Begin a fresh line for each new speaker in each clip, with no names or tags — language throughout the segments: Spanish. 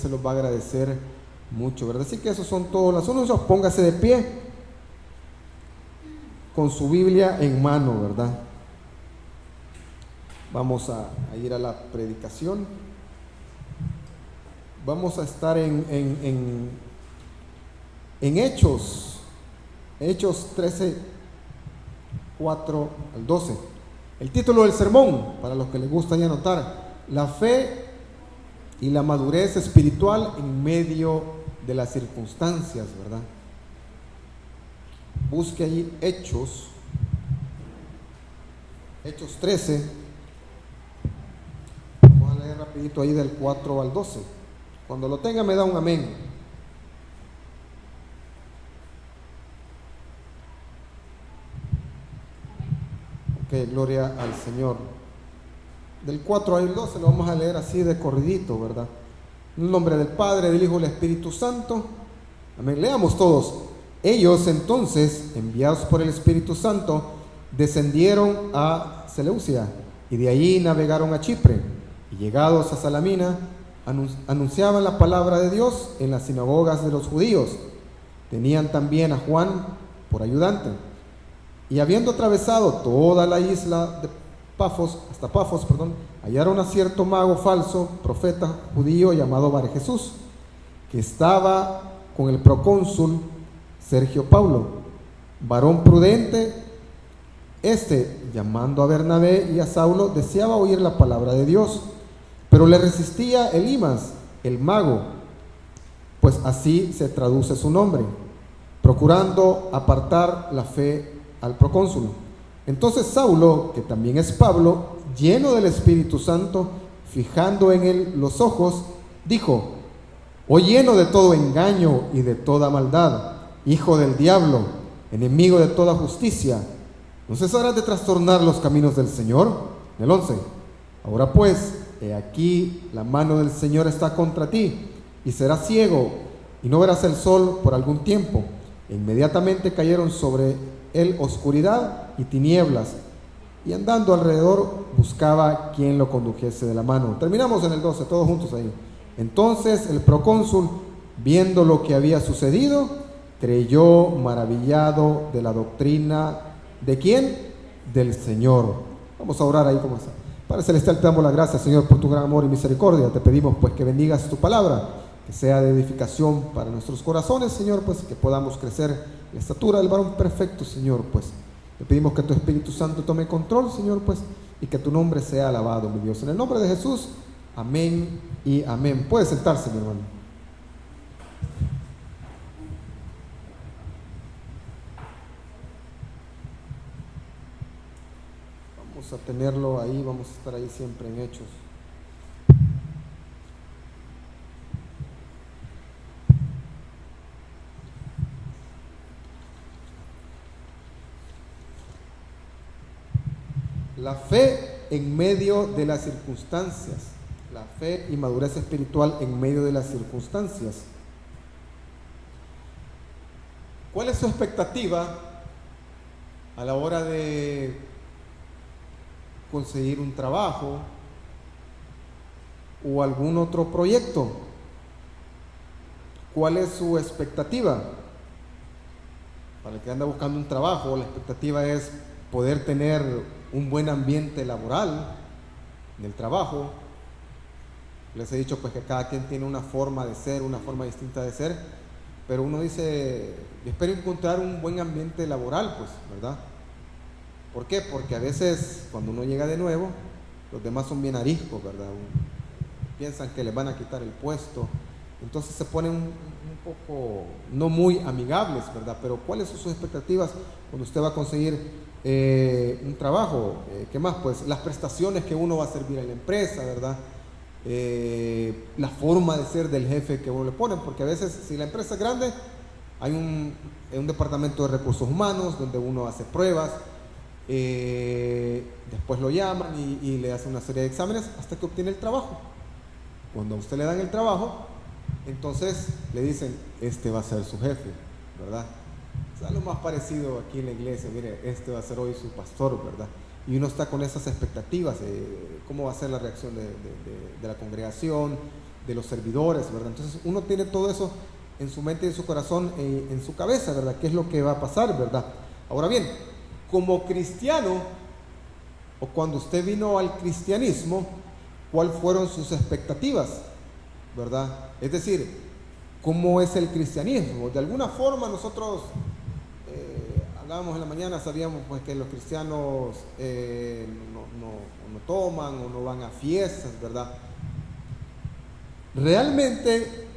se los va a agradecer mucho, ¿verdad? Así que esos son todos los anuncios. Póngase de pie con su Biblia en mano, ¿verdad? Vamos a ir a la predicación. Vamos a estar en Hechos 13, 4 al 12. El título del sermón, para los que les gusta ya anotar: la fe y la madurez espiritual en medio de las circunstancias, ¿verdad? Busque allí Hechos 13. Vamos a leer rapidito ahí del 4 al 12. Cuando lo tenga me da un amén. Ok, gloria al Señor. Del 4 al 12 lo vamos a leer así de corridito, ¿verdad? En el nombre del Padre, del Hijo y del Espíritu Santo. Amén. Leamos todos. Ellos entonces, enviados por el Espíritu Santo, descendieron a Seleucia y de allí navegaron a Chipre, y llegados a Salamina, anunciaban la palabra de Dios en las sinagogas de los judíos. Tenían también a Juan por ayudante. Y habiendo atravesado toda la isla de hasta Pafos, hallaron a cierto mago falso, profeta judío llamado Bar Jesús, que estaba con el procónsul Sergio Paulo, varón prudente. Llamando a Bernabé y a Saulo, deseaba oír la palabra de Dios, pero le resistía Elimas, el mago, pues así se traduce su nombre, procurando apartar la fe al procónsul. Entonces Saulo, que también es Pablo, lleno del Espíritu Santo, fijando en él los ojos, dijo: oh lleno de todo engaño y de toda maldad, hijo del diablo, enemigo de toda justicia, ¿no cesarás de trastornar los caminos del Señor? En el 11. Ahora pues, he aquí la mano del Señor está contra ti, y serás ciego, y no verás el sol por algún tiempo. E inmediatamente cayeron sobre él oscuridad y tinieblas, y andando alrededor buscaba quien lo condujese de la mano. Terminamos en el 12, todos juntos ahí. Entonces el procónsul, viendo lo que había sucedido, creyó maravillado de la doctrina. ¿De quién? Del Señor. Vamos a orar ahí como está. Padre Celestial, te damos las gracias, Señor, por tu gran amor y misericordia. Te pedimos pues que bendigas tu palabra, que sea de edificación para nuestros corazones, Señor, pues que podamos crecer en la estatura del varón perfecto, Señor, pues. Te pedimos que tu Espíritu Santo tome control, Señor, pues, y que tu nombre sea alabado, mi Dios. En el nombre de Jesús, amén y amén. Puede sentarse, mi hermano. Vamos a tenerlo ahí, vamos a estar ahí siempre en Hechos. La fe en medio de las circunstancias. La fe y madurez espiritual en medio de las circunstancias. ¿Cuál es su expectativa a la hora de conseguir un trabajo o algún otro proyecto? ¿Cuál es su expectativa? Para el que anda buscando un trabajo, la expectativa es poder tener un buen ambiente laboral en el trabajo. Les he dicho pues que cada quien tiene una forma de ser, una forma distinta de ser, pero uno dice, yo espero encontrar un buen ambiente laboral, pues, ¿verdad? ¿Por qué? Porque a veces cuando uno llega de nuevo, los demás son bien ariscos, ¿verdad? Piensan que les van a quitar el puesto, entonces se ponen un poco no muy amigables, ¿verdad? Pero ¿cuáles son sus expectativas cuando usted va a conseguir un trabajo? ¿Qué más? Pues las prestaciones que uno va a servir a la empresa, ¿verdad? La forma de ser del jefe que uno le ponen, porque a veces si la empresa es grande, hay un departamento de recursos humanos donde uno hace pruebas, después lo llaman y le hacen una serie de exámenes hasta que obtiene el trabajo. Cuando a usted le dan el trabajo, entonces le dicen, este va a ser su jefe, ¿verdad? O sea, lo más parecido aquí en la iglesia, mire, este va a ser hoy su pastor, ¿verdad? Y uno está con esas expectativas, cómo va a ser la reacción de la congregación, de los servidores, ¿verdad? Entonces uno tiene todo eso en su mente y en su corazón, en su cabeza, ¿verdad? ¿Qué es lo que va a pasar, verdad? Ahora bien, como cristiano, o cuando usted vino al cristianismo, ¿cuáles fueron sus expectativas, verdad? Es decir, ¿cómo es el cristianismo? De alguna forma nosotros hablábamos en la mañana, sabíamos pues que los cristianos no toman o no van a fiestas, ¿verdad? Realmente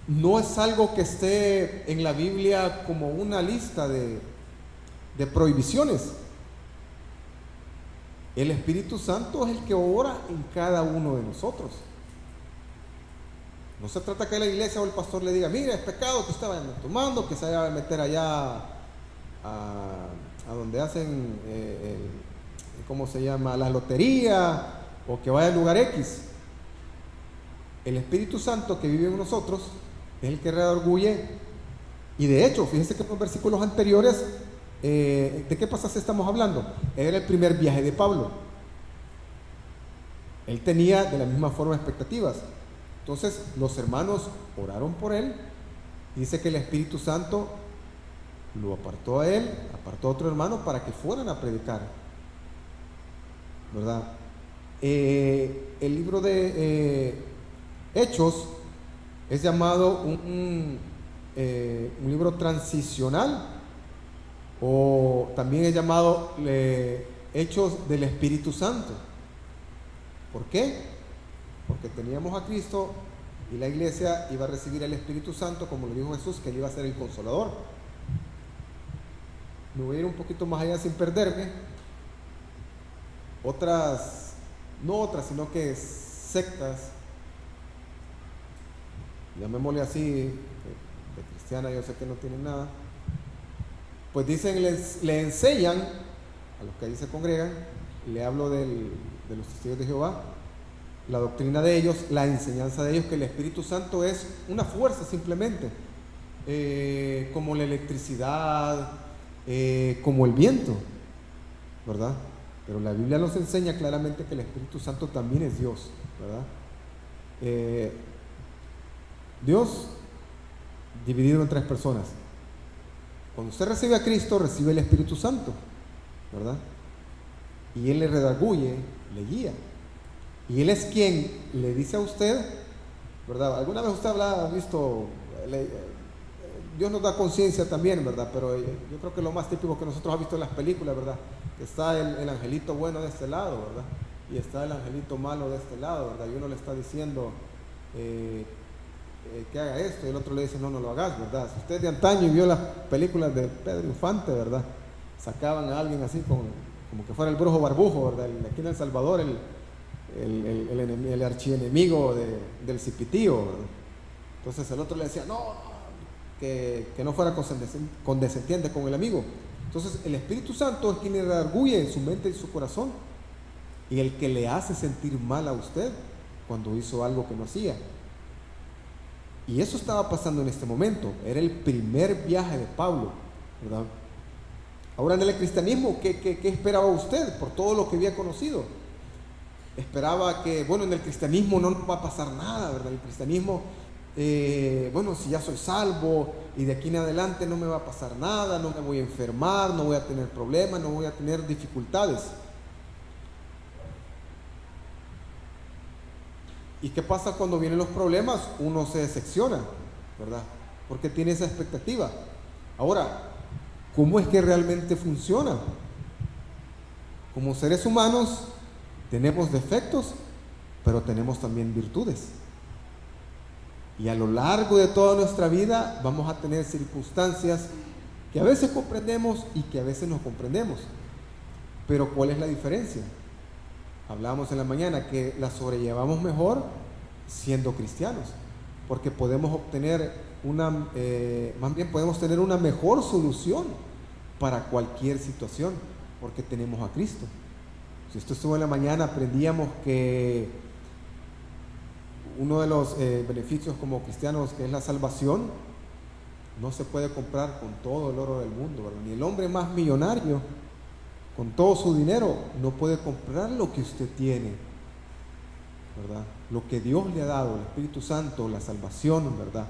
no es algo que esté en la Biblia como una lista de prohibiciones. El Espíritu Santo es el que obra en cada uno de nosotros. No se trata que la iglesia o el pastor le diga, mire, es pecado que usted vaya tomando, que se vaya a meter allá a donde hacen, ¿cómo se llama?, la lotería, o que vaya al lugar X. El Espíritu Santo que vive en nosotros es el que redarguye. Y de hecho, fíjense que en los versículos anteriores, ¿de qué pasaje estamos hablando? Era el primer viaje de Pablo. Él tenía de la misma forma expectativas. Entonces los hermanos oraron por él. Dice que el Espíritu Santo lo apartó a él, apartó a otro hermano para que fueran a predicar, ¿verdad? El libro de Hechos es llamado un libro transicional, o también es llamado Hechos del Espíritu Santo. ¿Por qué? Porque teníamos a Cristo y la iglesia iba a recibir el Espíritu Santo, como lo dijo Jesús, que él iba a ser el Consolador. Me voy a ir un poquito más allá sin perderme. Sino que sectas, llamémosle así, de cristiana, yo sé que no tienen nada, pues dicen, le enseñan a los que ahí se congregan, le hablo de los testigos de Jehová, la doctrina de ellos, la enseñanza de ellos, que el Espíritu Santo es una fuerza simplemente, como la electricidad, como el viento, ¿verdad? Pero la Biblia nos enseña claramente que el Espíritu Santo también es Dios, ¿verdad? Dios dividido en tres personas. Cuando usted recibe a Cristo, recibe el Espíritu Santo, ¿verdad? Y Él le redarguye, le guía. Y Él es quien le dice a usted, ¿verdad? Alguna vez usted ha visto, Dios nos da conciencia también, ¿verdad? Pero yo creo que lo más típico que nosotros hemos visto en las películas, ¿verdad? Que está el angelito bueno de este lado, ¿verdad? Y está el angelito malo de este lado, ¿verdad? Y uno le está diciendo que haga esto, y el otro le dice, no lo hagas, ¿verdad? Si usted de antaño vio las películas de Pedro Infante, ¿verdad? Sacaban a alguien así como que fuera el brujo barbujo, ¿verdad? Aquí en El Salvador, el archienemigo del cipitío, ¿verdad? Entonces el otro le decía, que no fuera condescendiente con el amigo. Entonces el Espíritu Santo es quien le redarguye en su mente y su corazón, y el que le hace sentir mal a usted cuando hizo algo que no hacía. Y eso estaba pasando en este momento. Era el primer viaje de Pablo, ¿verdad? Ahora, en el cristianismo, ¿qué esperaba usted por todo lo que había conocido? Esperaba que, en el cristianismo no nos va a pasar nada, ¿verdad? El cristianismo, si ya soy salvo y de aquí en adelante no me va a pasar nada, no me voy a enfermar, no voy a tener problemas, no voy a tener dificultades. ¿Y qué pasa cuando vienen los problemas? Uno se decepciona, ¿verdad? Porque tiene esa expectativa. Ahora, ¿cómo es que realmente funciona? Como seres humanos tenemos defectos, pero tenemos también virtudes. Y a lo largo de toda nuestra vida vamos a tener circunstancias que a veces comprendemos y que a veces no comprendemos. Pero ¿cuál es la diferencia? Hablábamos en la mañana que la sobrellevamos mejor siendo cristianos, porque podemos obtener podemos tener una mejor solución para cualquier situación, porque tenemos a Cristo. Si esto estuvo en la mañana, aprendíamos que uno de los beneficios como cristianos, que es la salvación, no se puede comprar con todo el oro del mundo, ¿verdad? Ni el hombre más millonario, con todo su dinero, no puede comprar lo que usted tiene. ¿verdad? Lo que Dios le ha dado, el Espíritu Santo, la salvación, ¿verdad?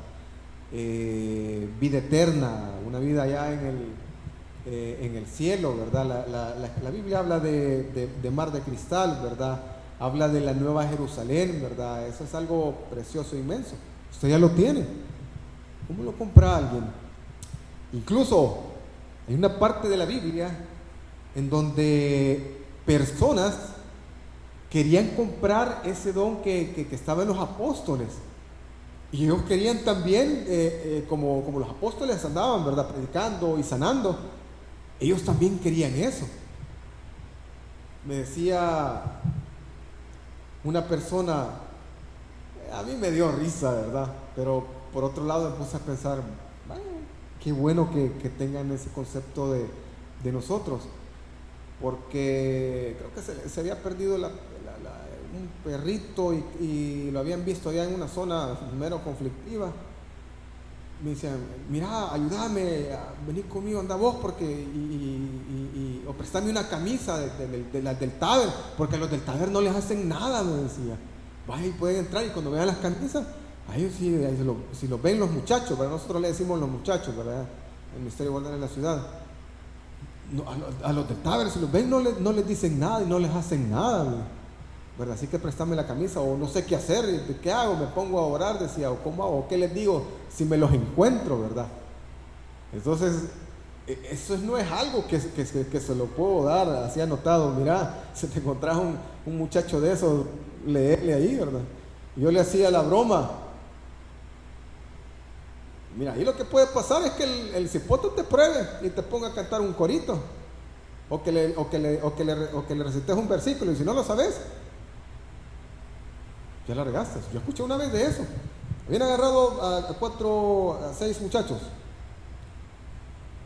Vida eterna, una vida allá en el cielo, ¿verdad? La Biblia habla de mar de cristal, ¿verdad? Habla de la nueva Jerusalén, ¿verdad? Eso es algo precioso e inmenso. Usted ya lo tiene. ¿Cómo lo compra alguien? Incluso hay una parte de la Biblia en donde personas querían comprar ese don que estaba en los apóstoles. Y ellos querían también, como los apóstoles andaban, ¿verdad?, predicando y sanando, ellos también querían eso. Me decía una persona, a mí me dio risa, ¿verdad? Pero por otro lado me puse a pensar, bueno, qué bueno que tengan ese concepto de nosotros, porque creo que se había perdido un perrito y lo habían visto allá en una zona mero conflictiva. Me decían, mira, ayúdame, vení conmigo, anda vos, porque o prestame una camisa del Taber, porque a los del Taber no les hacen nada, me decía. Vaya y pueden entrar, y cuando vean las camisas, a ellos sí, si los ven los muchachos, ¿verdad? Nosotros le decimos los muchachos, ¿verdad? El Ministerio de Igualdad en la ciudad. No, a los del Taber, si los ven, no les dicen nada y no les hacen nada, ¿verdad? Así que préstame la camisa, o no sé qué hacer, ¿qué hago? Me pongo a orar, decía, o cómo hago, o qué les digo si me los encuentro, ¿verdad? Entonces, eso no es algo que se lo puedo dar así anotado. Mira, si te encontrás un muchacho de esos, léele ahí, ¿verdad? Yo le hacía la broma. Mira, ahí lo que puede pasar es que el cipote te pruebe y te ponga a cantar un corito, o que le recites un versículo, y si no lo sabes, ya la regaste. Yo escuché una vez de eso. Habían agarrado a 6 muchachos,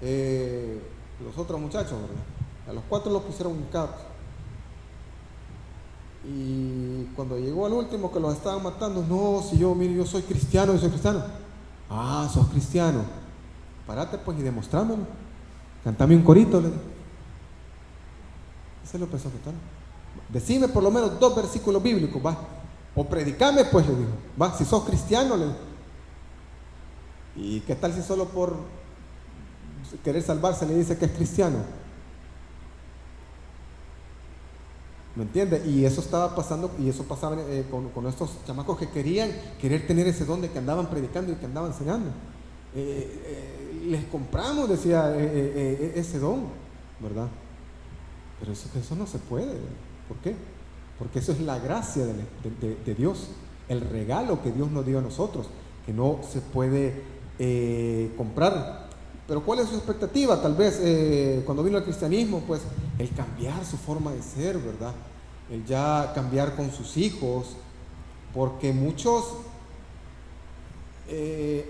los otros muchachos, ¿verdad? A los 4 los pusieron en carros, y cuando llegó al último que los estaban matando, no, si yo soy cristiano, Ah, sos cristiano, parate pues y demostrámelo, cantame un corito, le dije. Ese lo empezó a cantar. Decime por lo menos 2 versículos bíblicos, va, o predicame pues, le dijo, va, si sos cristiano, le dijo. ¿Y qué tal si solo por querer salvarse le dice que es cristiano? ¿Me entiende? Y eso estaba pasando, y eso pasaba con estos chamacos que querer tener ese don de que andaban predicando y que andaban enseñando. Les compramos, decía, ese don, ¿verdad? Pero eso no se puede. ¿Por qué? Porque eso es la gracia de Dios, el regalo que Dios nos dio a nosotros, que no se puede comprar. Pero ¿cuál es su expectativa? Tal vez cuando vino el cristianismo, pues el cambiar su forma de ser, ¿verdad? El ya cambiar con sus hijos, porque muchos,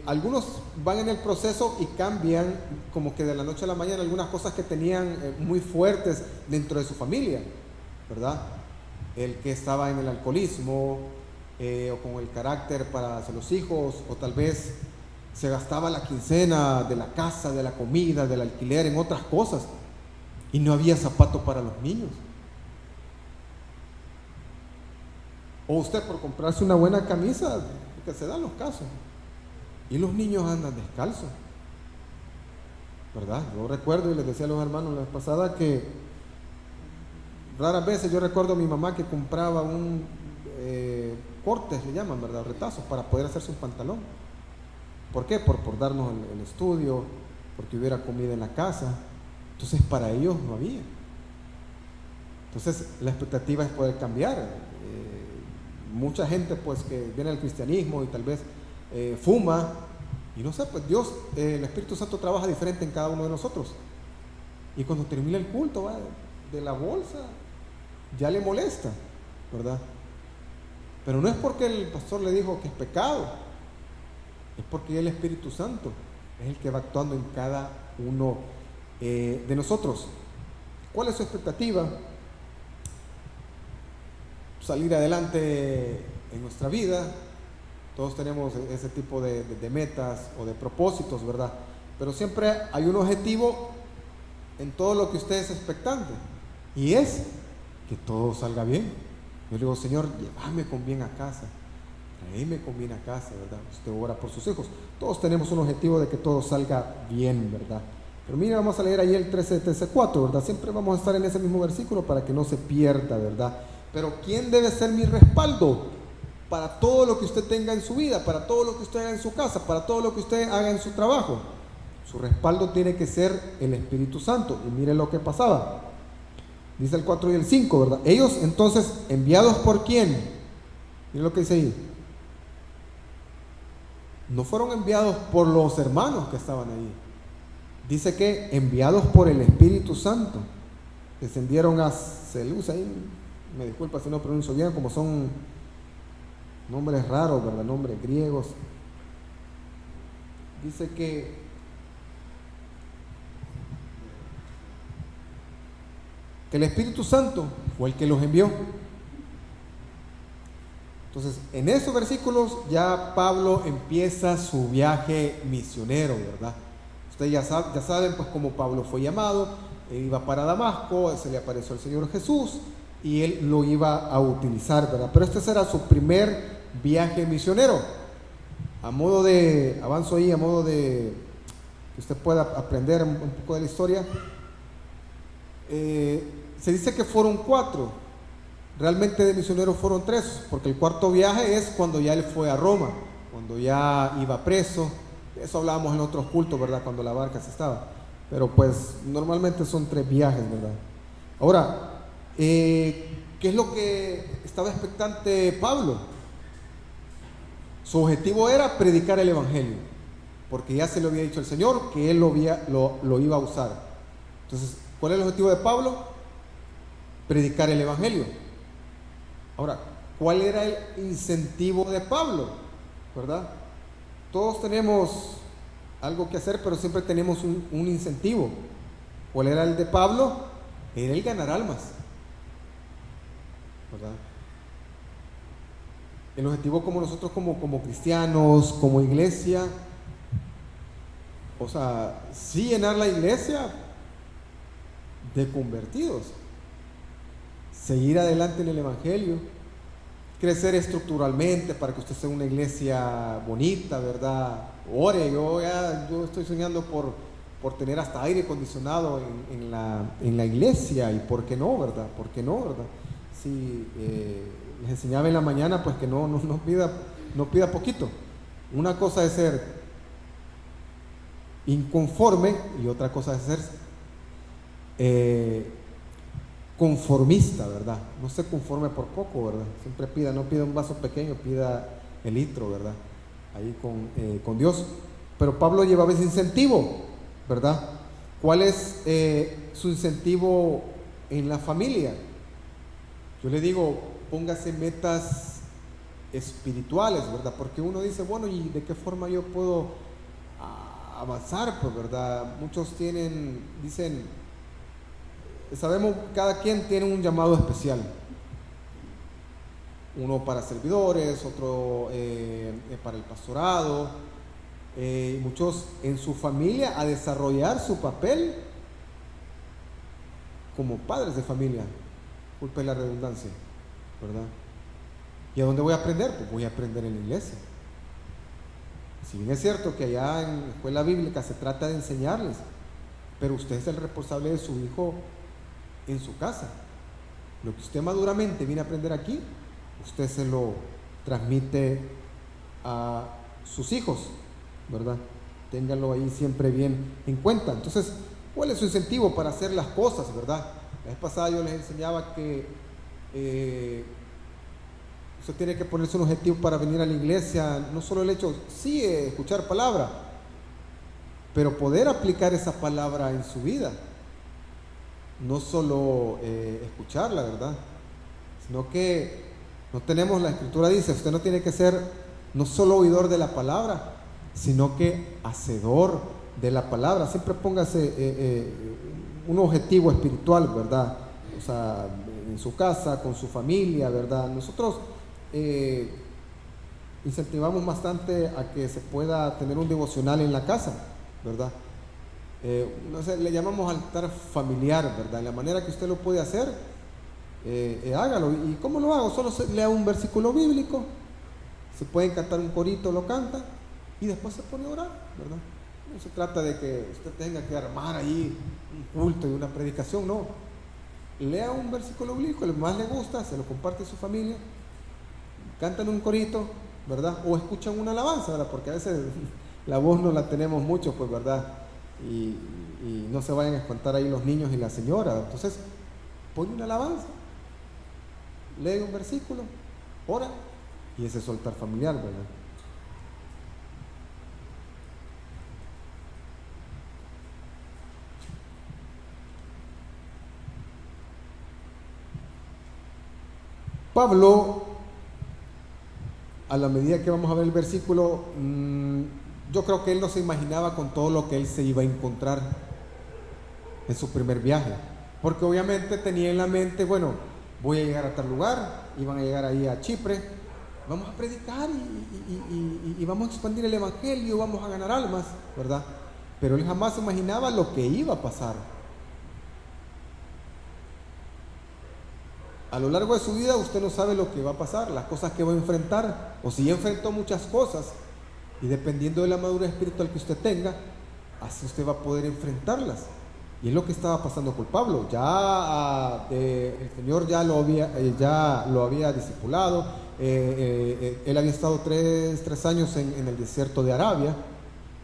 algunos van en el proceso y cambian como que de la noche a la mañana algunas cosas que tenían muy fuertes dentro de su familia, ¿verdad? El que estaba en el alcoholismo, o con el carácter para hacer los hijos, o tal vez se gastaba la quincena de la casa, de la comida, del alquiler, en otras cosas, y no había zapato para los niños. O usted por comprarse una buena camisa, que se dan los casos, y los niños andan descalzos, ¿verdad? Yo recuerdo, y les decía a los hermanos la vez pasada, que raras veces yo recuerdo a mi mamá que compraba cortes, le llaman, ¿verdad? Retazos, para poder hacerse un pantalón. ¿Por qué? Por darnos el estudio, porque hubiera comida en la casa. Entonces para ellos no había. Entonces la expectativa es poder cambiar. Mucha gente pues que viene al cristianismo y tal vez fuma, y no sé, pues Dios, el Espíritu Santo trabaja diferente en cada uno de nosotros. Y cuando termina el culto, va, de la bolsa, ya le molesta, ¿verdad? Pero no es porque el pastor le dijo que es pecado, es porque el Espíritu Santo es el que va actuando en cada uno de nosotros. ¿Cuál es su expectativa? Salir adelante en nuestra vida. Todos tenemos ese tipo de metas o de propósitos, ¿verdad? Pero siempre hay un objetivo en todo lo que usted es expectante, y es que todo salga bien, Yo le digo, Señor, llévame con bien a casa, traeme con bien a casa, ¿verdad? Usted ora por sus hijos. Todos tenemos un objetivo de que todo salga bien, ¿verdad? Pero mire, vamos a leer ahí el 13:4, ¿verdad? Siempre vamos a estar en ese mismo versículo para que no se pierda, ¿verdad? Pero ¿quién debe ser mi respaldo para todo lo que usted tenga en su vida, para todo lo que usted haga en su casa, para todo lo que usted haga en su trabajo? Su respaldo tiene que ser el Espíritu Santo. Y mire lo que pasaba. Dice el 4 y el 5, ¿verdad? Ellos entonces, ¿enviados por quién? Mire lo que dice ahí. No fueron enviados por los hermanos que estaban ahí. Dice que enviados por el Espíritu Santo. Descendieron a Seleucia. Ahí, me disculpa si no pronuncio bien, como son nombres raros, ¿verdad? Nombres griegos. Dice que el Espíritu Santo fue el que los envió. Entonces, en esos versículos ya Pablo empieza su viaje misionero, ¿verdad? Ustedes ya saben pues cómo Pablo fue llamado. Él iba para Damasco, se le apareció el Señor Jesús y él lo iba a utilizar, ¿verdad? Pero este será su primer viaje misionero. A modo de, avanzo ahí, a modo de que usted pueda aprender un poco de la historia. Se dice que fueron 4, realmente de misioneros fueron 3, porque el cuarto viaje es cuando ya él fue a Roma, cuando ya iba preso. Eso hablábamos en otros cultos, ¿verdad? Cuando la barca se estaba. Pero pues normalmente son 3 viajes, ¿verdad? Ahora, ¿qué es lo que estaba expectante Pablo? Su objetivo era predicar el Evangelio, porque ya se le había dicho el Señor que él lo iba a usar. Entonces, ¿cuál es el objetivo de Pablo? Predicar el Evangelio. Ahora, ¿cuál era el incentivo de Pablo? ¿Verdad? Todos tenemos algo que hacer, pero siempre tenemos un incentivo. ¿Cuál era el de Pablo? Era el ganar almas, ¿verdad? El objetivo como nosotros como cristianos, como iglesia, o sea, sí llenar la iglesia de convertidos, seguir adelante en el Evangelio, crecer estructuralmente para que usted sea una iglesia bonita, ¿verdad? Ore, yo estoy soñando por tener hasta aire acondicionado en la iglesia, y ¿por qué no, verdad? ¿Por qué no, verdad? Si les enseñaba en la mañana, pues que no pida poquito. Una cosa es ser inconforme y otra cosa es ser conformista, ¿verdad? No se conforme por poco, ¿verdad? Siempre no pida un vaso pequeño, pida el litro, ¿verdad? Ahí con Dios. Pero Pablo llevaba ese incentivo, ¿verdad? ¿Cuál es su incentivo en la familia? Yo le digo, póngase metas espirituales, ¿verdad? Porque uno dice, bueno, ¿y de qué forma yo puedo avanzar? Pues, ¿verdad? Muchos dicen, sabemos, cada quien tiene un llamado especial. Uno para servidores, otro para el pastorado, muchos en su familia a desarrollar su papel como padres de familia, disculpe la redundancia, ¿verdad? ¿Y a dónde voy a aprender? Pues voy a aprender en la iglesia. Si bien es cierto que allá en la escuela bíblica se trata de enseñarles, pero usted es el responsable de su hijo en su casa. Lo que usted maduramente viene a aprender aquí, usted se lo transmite a sus hijos, ¿verdad? Ténganlo ahí siempre bien en cuenta. Entonces, ¿cuál es su incentivo para hacer las cosas, verdad? La vez pasada yo les enseñaba que usted tiene que ponerse un objetivo para venir a la iglesia, no solo el hecho, sí, escuchar palabra, pero poder aplicar esa palabra en su vida. No solo escucharla, ¿verdad? Sino que no tenemos, la Escritura dice, usted no tiene que ser no solo oidor de la palabra, sino que hacedor de la palabra. Siempre póngase un objetivo espiritual, ¿verdad? O sea, en su casa, con su familia, ¿verdad? Nosotros incentivamos bastante a que se pueda tener un devocional en la casa, ¿verdad? No sé, le llamamos altar familiar, ¿verdad? La manera que usted lo puede hacer hágalo. ¿Y cómo lo hago? Solo lea un versículo bíblico, se pueden cantar un corito, lo canta y después se pone a orar, ¿verdad? No se trata de que usted tenga que armar ahí un culto y una predicación, no. Lea un versículo bíblico, el más le gusta, se lo comparte a su familia, cantan un corito, ¿verdad? O escuchan una alabanza, ¿verdad? Porque a veces la voz no la tenemos mucho, pues, ¿verdad? Y no se vayan a espantar ahí los niños y la señora. Entonces, pone una alabanza, lee un versículo, ora, y ese soltar familiar, ¿verdad? Pablo, a la medida que vamos a ver el versículo, yo creo que él no se imaginaba con todo lo que él se iba a encontrar en su primer viaje, porque obviamente tenía en la mente, bueno, voy a llegar a tal lugar, iban a llegar ahí a Chipre, vamos a predicar y vamos a expandir el evangelio, vamos a ganar almas, ¿verdad? Pero él jamás se imaginaba lo que iba a pasar. A lo largo de su vida usted no sabe lo que va a pasar, las cosas que va a enfrentar, o si ya enfrentó muchas cosas, y dependiendo de la madurez espiritual que usted tenga, así usted va a poder enfrentarlas. Y es lo que estaba pasando con Pablo. Ya el Señor ya lo había discipulado. Él había estado tres años en el desierto de Arabia.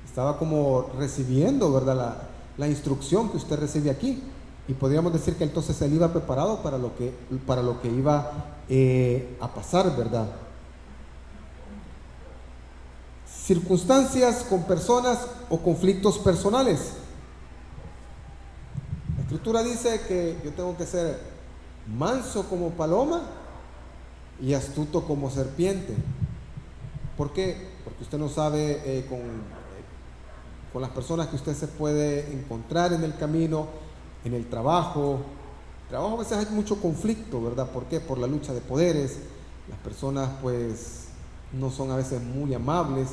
Estaba como recibiendo, ¿verdad?, la instrucción que usted recibe aquí. Y podríamos decir que entonces él iba preparado para lo que iba a pasar, ¿verdad? Circunstancias con personas o conflictos personales. La Escritura dice que yo tengo que ser manso como paloma y astuto como serpiente. ¿Por qué? Porque usted no sabe con las personas que usted se puede encontrar en el camino, en el trabajo. El trabajo a veces hay mucho conflicto, ¿verdad? ¿Por qué? Por la lucha de poderes. Las personas pues no son a veces muy amables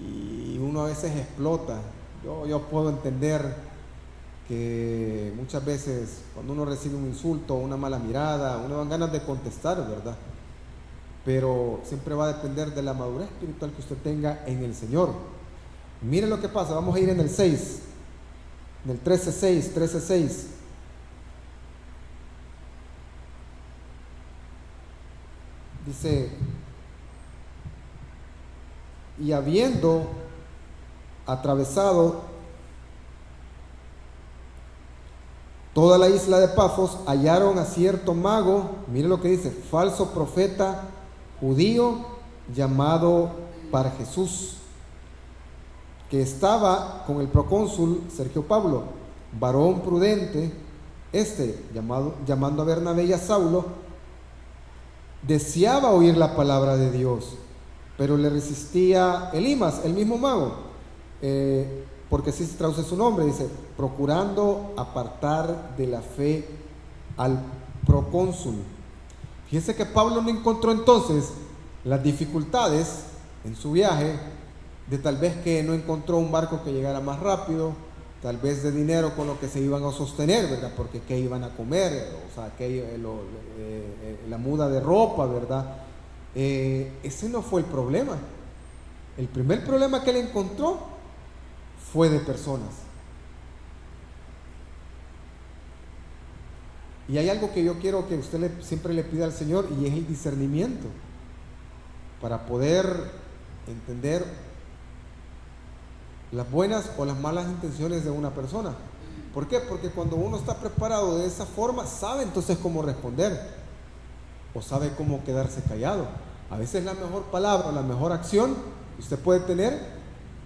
y uno a veces explota. Yo puedo entender que muchas veces cuando uno recibe un insulto, una mala mirada, uno da ganas de contestar, ¿verdad? Pero siempre va a depender de la madurez espiritual que usted tenga en el Señor. Mire lo que pasa, vamos a ir en el 6, en el 13:6. Dice: y habiendo atravesado toda la isla de Pafos, hallaron a cierto mago, mire lo que dice, falso profeta judío llamado Bar Jesús, que estaba con el procónsul Sergio Pablo, varón prudente. Llamando a Bernabé y a Saulo, deseaba oír la palabra de Dios, pero le resistía Elimas, el mismo mago, porque así se traduce su nombre, dice, procurando apartar de la fe al procónsul. Fíjense que Pablo no encontró entonces las dificultades en su viaje, de tal vez que no encontró un barco que llegara más rápido, tal vez de dinero con lo que se iban a sostener, ¿verdad? Porque qué iban a comer, o sea, la muda de ropa, ¿verdad? Ese no fue el problema. El primer problema que él encontró fue de personas. Y hay algo que yo quiero que usted siempre le pida al Señor, y es el discernimiento para poder entender las buenas o las malas intenciones de una persona. ¿Por qué? Porque cuando uno está preparado de esa forma, sabe entonces cómo responder o sabe cómo quedarse callado. A veces la mejor palabra, la mejor acción que usted puede tener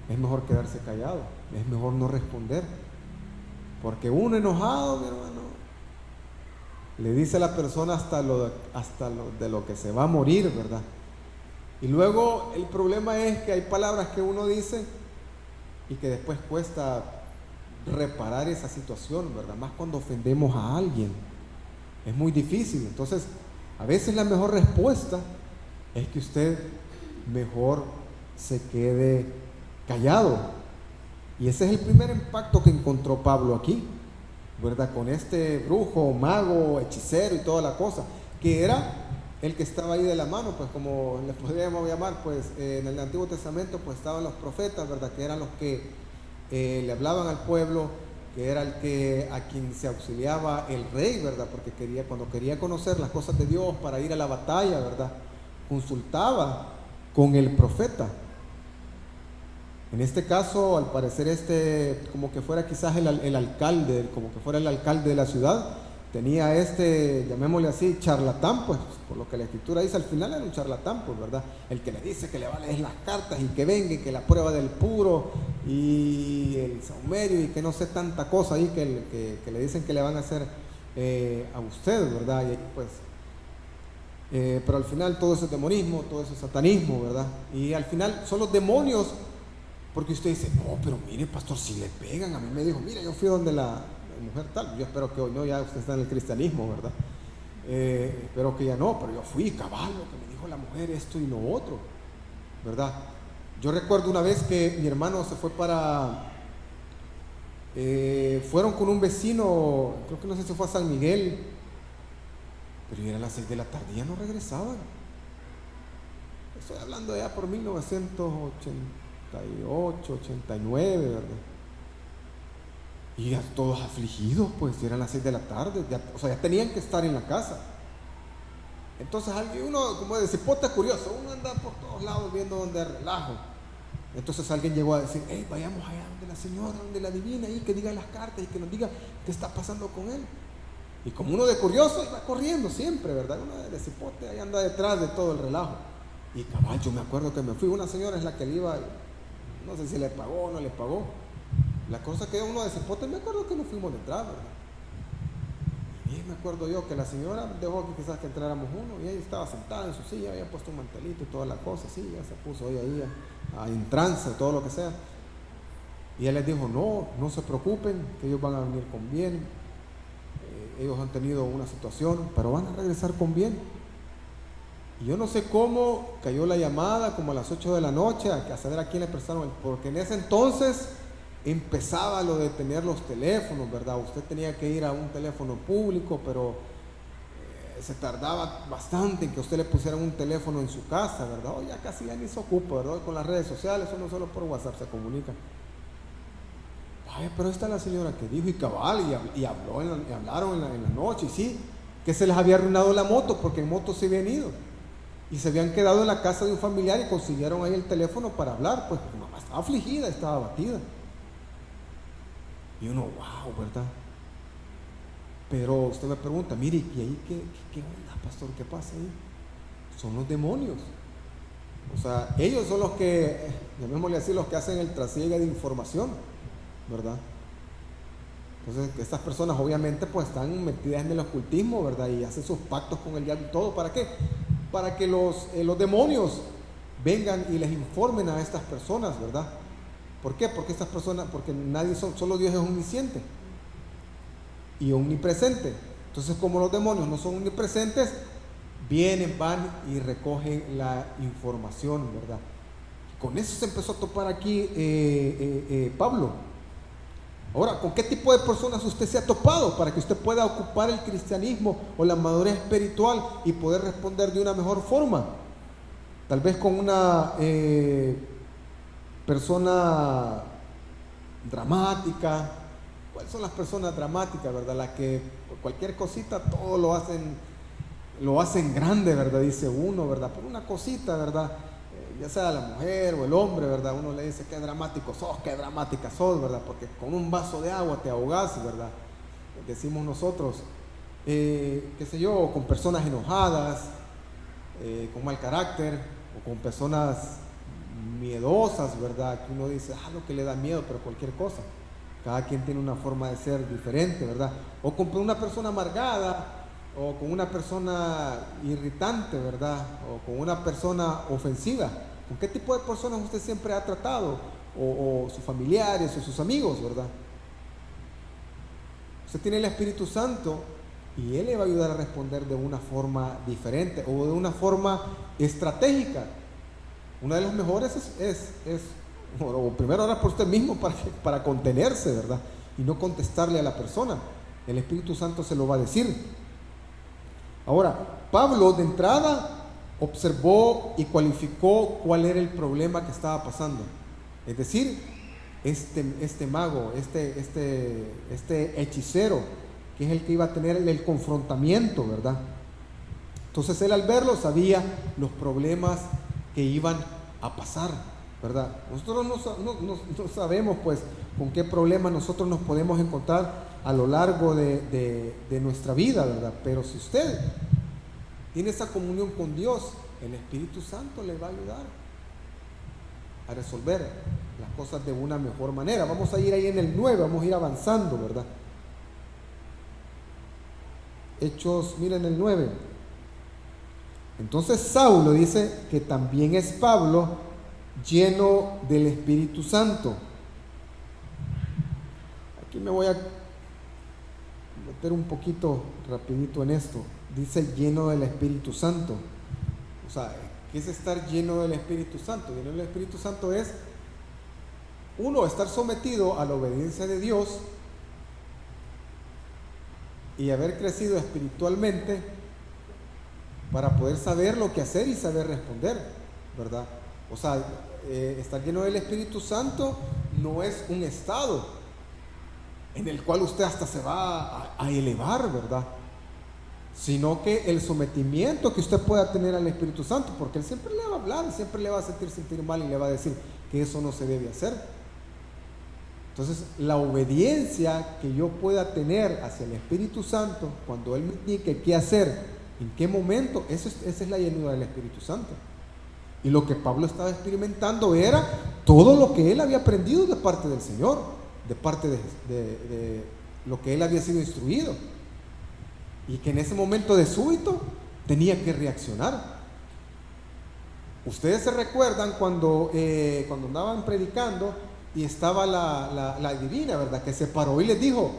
es mejor quedarse callado, es mejor no responder, porque uno enojado, mi hermano, le dice a la persona hasta de lo que se va a morir, ¿verdad? Y luego el problema es que hay palabras que uno dice y que después cuesta reparar esa situación, ¿verdad? Más cuando ofendemos a alguien, es muy difícil. Entonces, a veces la mejor respuesta es que usted mejor se quede callado. Y ese es el primer impacto que encontró Pablo aquí, ¿verdad? Con este brujo, mago, hechicero y toda la cosa, que era el que estaba ahí de la mano, pues como le podríamos llamar, pues en el Antiguo Testamento pues estaban los profetas, ¿verdad? Que eran los que le hablaban al pueblo, que era el que a quien se auxiliaba el rey, ¿verdad? Porque cuando quería conocer las cosas de Dios para ir a la batalla, ¿verdad? Consultaba con el profeta. En este caso, al parecer como que fuera quizás el alcalde, como que fuera el alcalde de la ciudad, tenía llamémosle así, charlatán, pues, por lo que la escritura dice, al final era un charlatán, pues, ¿verdad? El que le dice que le va a leer las cartas y que venga, y que la prueba del puro y el saumerio y que no sé tanta cosa ahí que le dicen que le van a hacer a usted, ¿verdad? Y pues, pero al final todo eso es demonismo, todo eso es satanismo, ¿verdad? Y al final son los demonios. Porque usted dice, no, pero mire, pastor, si le pegan, a mí me dijo, mira, yo fui donde la mujer tal, yo espero que hoy no, ya usted está en el cristianismo, ¿verdad? Espero que ya no, pero yo fui caballo, que me dijo la mujer esto y lo otro, ¿verdad? Yo recuerdo una vez que mi hermano se fue fueron con un vecino, creo que no sé si fue a San Miguel, pero ya eran las 6 de la tarde, ya no regresaban. Estoy hablando ya por 1988, 89, ¿verdad? Y ya todos afligidos, pues eran las 6 de la tarde, ya, o sea, ya tenían que estar en la casa. Entonces uno, como de cipote curioso, uno anda por todos lados viendo donde hay relajo. Entonces alguien llegó a decir, hey, vayamos allá donde la señora, donde la divina, y que diga las cartas y que nos diga qué está pasando con él. Y como uno de curioso iba corriendo siempre, ¿verdad? Uno de cipote ahí anda detrás de todo el relajo. Y cabal, yo me acuerdo que me fui, una señora es la que le iba, no sé si le pagó o no le pagó. La cosa que uno de cipote, me acuerdo que nos fuimos detrás, ¿verdad? Y me acuerdo yo que la señora dejó que quizás que entráramos uno y ella estaba sentada en su silla, había puesto un mantelito y toda la cosa, sí, ya se puso ahí en trance, todo lo que sea. Y él les dijo, no se preocupen, que ellos van a venir con bien, ellos han tenido una situación, pero van a regresar con bien. Y yo no sé cómo cayó la llamada, como a las 8 de la noche, a saber a quién le prestaron, porque en ese entonces empezaba lo de tener los teléfonos, ¿verdad? Usted tenía que ir a un teléfono público, pero se tardaba bastante en que usted le pusieran un teléfono en su casa, ¿verdad? Hoy ya casi ya ni se ocupa, ¿verdad? Con las redes sociales, uno solo por WhatsApp se comunica. Ay, pero esta es la señora que dijo y cabal, y hablaron en la noche, y sí, que se les había arruinado la moto, porque en moto se habían ido. Y se habían quedado en la casa de un familiar y consiguieron ahí el teléfono para hablar, pues mi mamá estaba afligida, estaba abatida. Y uno, wow, ¿verdad? Pero usted me pregunta, mire, ¿y ahí qué onda, pastor? ¿Qué pasa ahí? Son los demonios. O sea, ellos son los que, llamémosle así, los que hacen el trasiego de información, ¿verdad? Entonces, estas personas obviamente pues están metidas en el ocultismo, ¿verdad? Y hacen sus pactos con el diablo y todo. ¿Para qué? Para que los demonios vengan y les informen a estas personas, ¿verdad? ¿Por qué? Porque estas personas, porque solo Dios es omnisciente y omnipresente. Entonces, como los demonios no son omnipresentes, vienen, van y recogen la información, ¿verdad? Con eso se empezó a topar aquí Pablo. Ahora, ¿con qué tipo de personas usted se ha topado para que usted pueda ocupar el cristianismo o la madurez espiritual y poder responder de una mejor forma? Tal vez con una persona dramática. ¿Cuáles son las personas dramáticas, verdad? Las que por cualquier cosita todo lo hacen grande, ¿verdad? Dice uno, ¿verdad? Por una cosita, ¿verdad? Ya sea la mujer o el hombre, ¿verdad? Uno le dice qué dramático sos, qué dramática sos, ¿verdad? Porque con un vaso de agua te ahogás, ¿verdad? Decimos nosotros, qué sé yo, con personas enojadas, con mal carácter, o con personas miedosas, ¿verdad? Que uno dice, lo que le da miedo, pero cualquier cosa. Cada quien tiene una forma de ser diferente, ¿verdad? O con una persona amargada, o con una persona irritante, ¿verdad? O con una persona ofensiva. ¿Con qué tipo de personas usted siempre ha tratado? O sus familiares, o sus amigos, ¿verdad? Usted tiene el Espíritu Santo y Él le va a ayudar a responder de una forma diferente o de una forma estratégica. Una de las mejores o primero orar por usted mismo para contenerse, ¿verdad? Y no contestarle a la persona. el Espíritu Santo se lo va a decir. Ahora, Pablo de entrada observó y cualificó cuál era el problema que estaba pasando. Es decir, este mago, este hechicero, que es el que iba a tener el confrontamiento, ¿verdad? Entonces él al verlo sabía los problemas que iban a pasar, ¿verdad? Nosotros no sabemos pues con qué problemas nosotros nos podemos encontrar a lo largo de nuestra vida, ¿verdad? Pero si usted tiene esa comunión con Dios, el Espíritu Santo le va a ayudar a resolver las cosas de una mejor manera. Vamos a ir ahí en el 9, vamos a ir avanzando, ¿verdad? Hechos, miren el 9. Entonces Saulo dice que también es Pablo, lleno del Espíritu Santo. Aquí me voy a meter un poquito rapidito en esto. Dice lleno del Espíritu Santo. O sea, ¿qué es estar lleno del Espíritu Santo? Lleno del Espíritu Santo es, uno, estar sometido a la obediencia de Dios y haber crecido espiritualmente para poder saber lo que hacer y saber responder, ¿verdad? O sea, estar lleno del Espíritu Santo no es un estado en el cual usted hasta se va a elevar, ¿verdad? Sino que el sometimiento que usted pueda tener al Espíritu Santo, porque Él siempre le va a hablar, siempre le va a sentir mal y le va a decir que eso no se debe hacer. Entonces, la obediencia que yo pueda tener hacia el Espíritu Santo, cuando Él me indique qué hacer, en qué momento, esa es la llenura del Espíritu Santo. Y lo que Pablo estaba experimentando era todo lo que él había aprendido de parte del Señor, de parte de lo que él había sido instruido. Y que en ese momento de súbito tenía que reaccionar. Ustedes se recuerdan cuando andaban predicando y estaba la divina, ¿verdad? Que se paró y les dijo,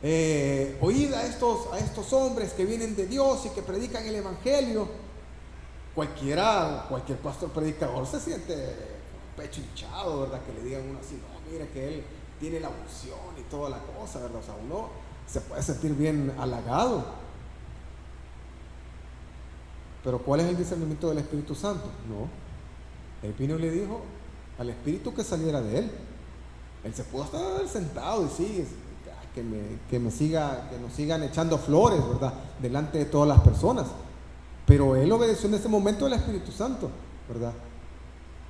oíd a estos hombres que vienen de Dios y que predican el Evangelio. Cualquier pastor predicador se siente pecho hinchado, ¿verdad? Que le digan uno así, no, mira que él tiene la unción y toda la cosa, ¿verdad? O sea, uno se puede sentir bien halagado. Pero ¿cuál es el discernimiento del Espíritu Santo? No. El vino le dijo al Espíritu que saliera de él. Él se pudo estar sentado y sí, que nos sigan echando flores, ¿verdad? Delante de todas las personas. Pero él obedeció en ese momento al Espíritu Santo, ¿verdad?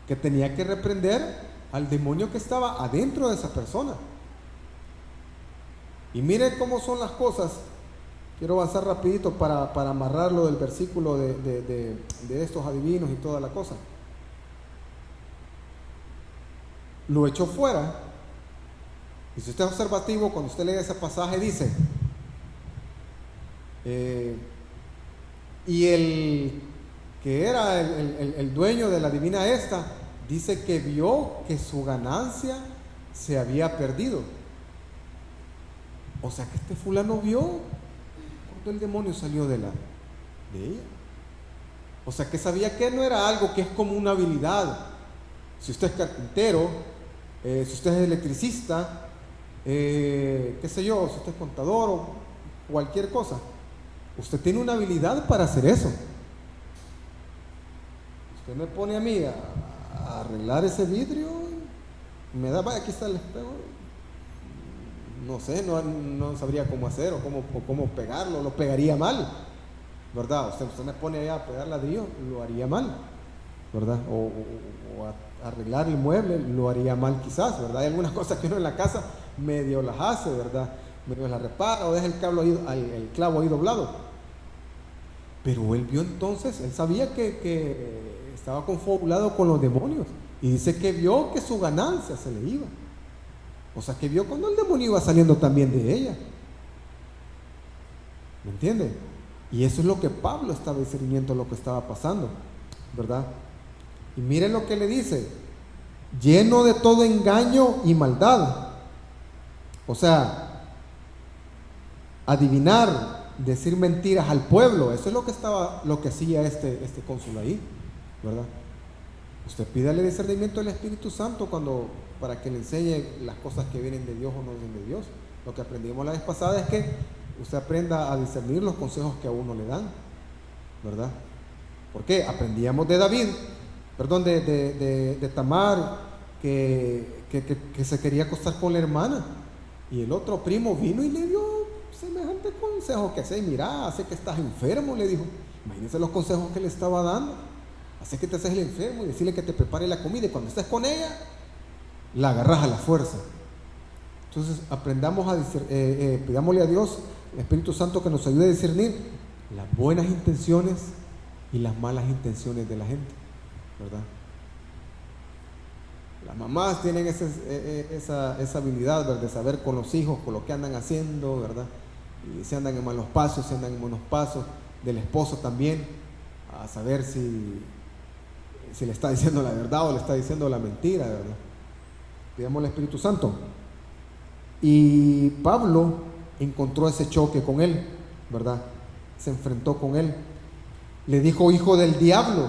Que tenía que reprender al demonio que estaba adentro de esa persona. Y mire cómo son las cosas. Quiero avanzar rapidito para amarrarlo del versículo de estos adivinos y toda la cosa. Lo echó fuera. Y si usted es observativo, cuando usted lee ese pasaje dice, y el que era el dueño de la divina esta, dice que vio que su ganancia se había perdido. O sea que este fulano vio cuando el demonio salió de ella. O sea que sabía que no era algo que es como una habilidad. Si usted es carpintero, si usted es electricista, qué sé yo, si usted es contador o cualquier cosa, usted tiene una habilidad para hacer eso. Usted me pone a mí a arreglar ese vidrio, me da, vaya, aquí está el espejo, no sé, no sabría cómo hacer o cómo pegarlo, lo pegaría mal, ¿verdad? Usted me pone allá a pegar ladrillo, lo haría mal, ¿verdad? O a arreglar el mueble, lo haría mal quizás, ¿verdad? Hay algunas cosas que uno en la casa medio las hace, ¿verdad? Medio las repara o deja el clavo ahí doblado. Pero él vio entonces, él sabía que estaba confabulado con los demonios y dice que vio que su ganancia se le iba. O sea que vio cuando el demonio iba saliendo también de ella. ¿Me entiende? Y eso es lo que Pablo estaba discerniendo lo que estaba pasando, ¿verdad? Y miren lo que le dice: lleno de todo engaño y maldad. O sea, adivinar, decir mentiras al pueblo, eso es lo que hacía este cónsul ahí, ¿verdad? Usted pídale discernimiento del Espíritu Santo para que le enseñe las cosas que vienen de Dios o no vienen de Dios. Lo que aprendimos la vez pasada es que usted aprenda a discernir los consejos que a uno le dan, ¿verdad? ¿Por qué? Aprendíamos de David, perdón, de Tamar, que se quería acostar con la hermana, y el otro primo vino y le dio semejante consejo que hace, mira, hace que estás enfermo, le dijo. Imagínense los consejos que le estaba dando. Hace que te haces el enfermo y decirle que te prepare la comida, y cuando estés con ella, la agarras a la fuerza. Entonces aprendamos pidámosle a Dios, el Espíritu Santo, que nos ayude a discernir las buenas intenciones y las malas intenciones de la gente, ¿verdad? Las mamás tienen esa habilidad, ¿verdad?, de saber con los hijos, con lo que andan haciendo, ¿verdad? Y si andan en malos pasos, si andan en buenos pasos. Del esposo también, a saber si le está diciendo la verdad o le está diciendo la mentira, ¿verdad? Pidamos al Espíritu Santo. Y Pablo encontró ese choque con él, ¿verdad? Se enfrentó con él. Le dijo hijo del diablo.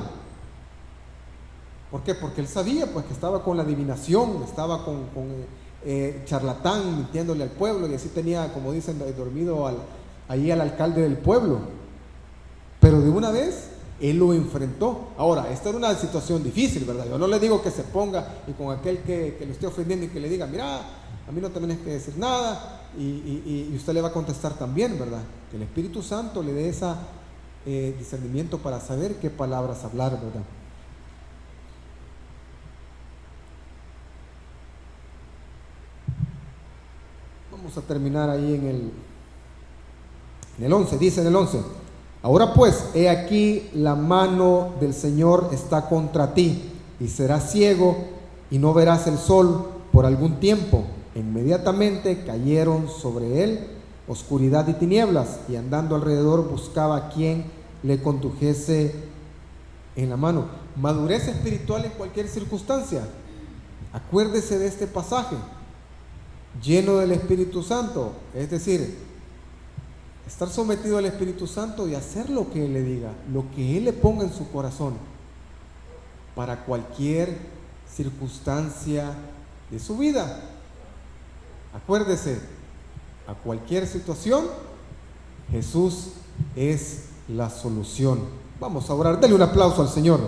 ¿Por qué? Porque él sabía pues que estaba con la adivinación, estaba con charlatán, mintiéndole al pueblo, y así tenía, como dicen, dormido ahí al alcalde del pueblo. Pero de una vez él lo enfrentó. Ahora, esta era una situación difícil, ¿verdad? Yo no le digo que se ponga y con aquel que lo esté ofendiendo y que le diga, mira, a mí no te tienes que decir nada, y usted le va a contestar también, ¿verdad? Que el Espíritu Santo le dé ese discernimiento para saber qué palabras hablar, ¿verdad? Vamos a terminar ahí en el 11, dice en el 11: ahora pues, he aquí la mano del Señor está contra ti, y serás ciego y no verás el sol por algún tiempo. Inmediatamente cayeron sobre él oscuridad y tinieblas, y andando alrededor buscaba a quien le condujese en la mano. Madurez espiritual en cualquier circunstancia. Acuérdese de este pasaje, lleno del Espíritu Santo, es decir, estar sometido al Espíritu Santo y hacer lo que Él le diga, lo que Él le ponga en su corazón, para cualquier circunstancia de su vida. Acuérdese, a cualquier situación, Jesús es la solución. Vamos a orar, dale un aplauso al Señor.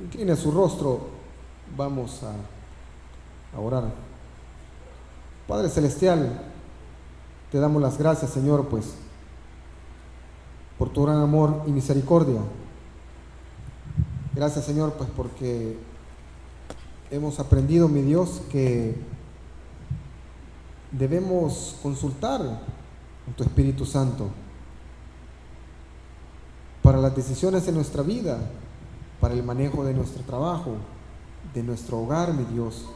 Incline su rostro, vamos a orar. Padre Celestial, te damos las gracias, Señor, pues, por tu gran amor y misericordia. Gracias, Señor, pues, porque hemos aprendido, mi Dios, que debemos consultar en tu Espíritu Santo para las decisiones de nuestra vida, para el manejo de nuestro trabajo, de nuestro hogar, mi Dios.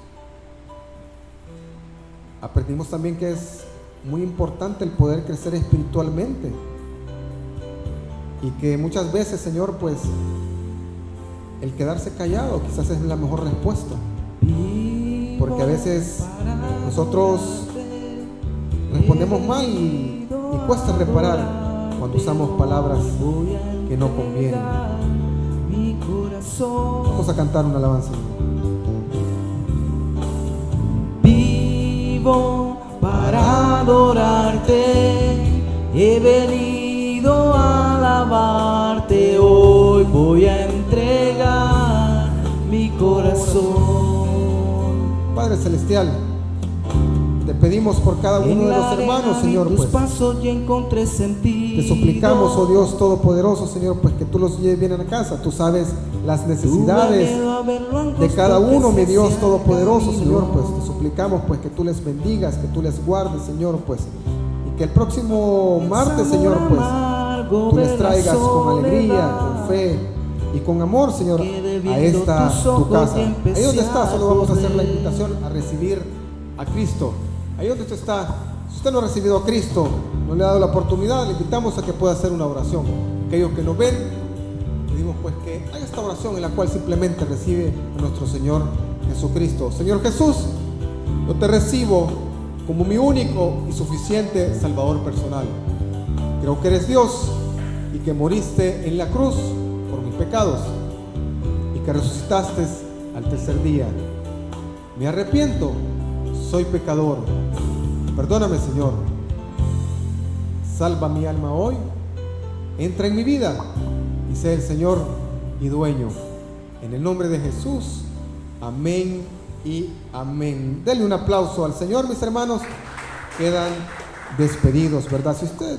Aprendimos también que es muy importante el poder crecer espiritualmente, y que muchas veces, Señor, pues el quedarse callado quizás es la mejor respuesta, porque a veces nosotros respondemos mal y cuesta reparar cuando usamos palabras que no convienen. Vamos a cantar una alabanza.
Para adorarte, he venido a alabarte. Hoy voy a entregar mi corazón.
Padre Celestial, te pedimos por cada uno de los hermanos, Señor, pues te suplicamos, oh Dios Todopoderoso, Señor, pues que tú los lleves bien a casa. Tú sabes las necesidades de cada uno, mi Dios Todopoderoso, Señor, pues te suplicamos pues que tú les bendigas, que tú les guardes, Señor, pues, y que el próximo martes, Señor, pues tú les traigas con alegría, con fe y con amor, Señor, a esta tu casa. Ahí donde está, solo vamos a hacer la invitación a recibir a Cristo. Ahí donde usted está, si usted no ha recibido a Cristo, no le ha dado la oportunidad, le invitamos a que pueda hacer una oración. Aquellos que nos ven, pedimos pues que haga esta oración en la cual simplemente recibe a nuestro Señor Jesucristo. Señor Jesús, yo te recibo como mi único y suficiente Salvador personal. Creo que eres Dios y que moriste en la cruz por mis pecados y que resucitaste al tercer día. me arrepiento, soy pecador. Perdóname, Señor. Salva mi alma hoy. Entra en mi vida y sé el Señor y dueño. En el nombre de Jesús. Amén y amén. Denle un aplauso al Señor, mis hermanos. Quedan despedidos, ¿verdad? Si usted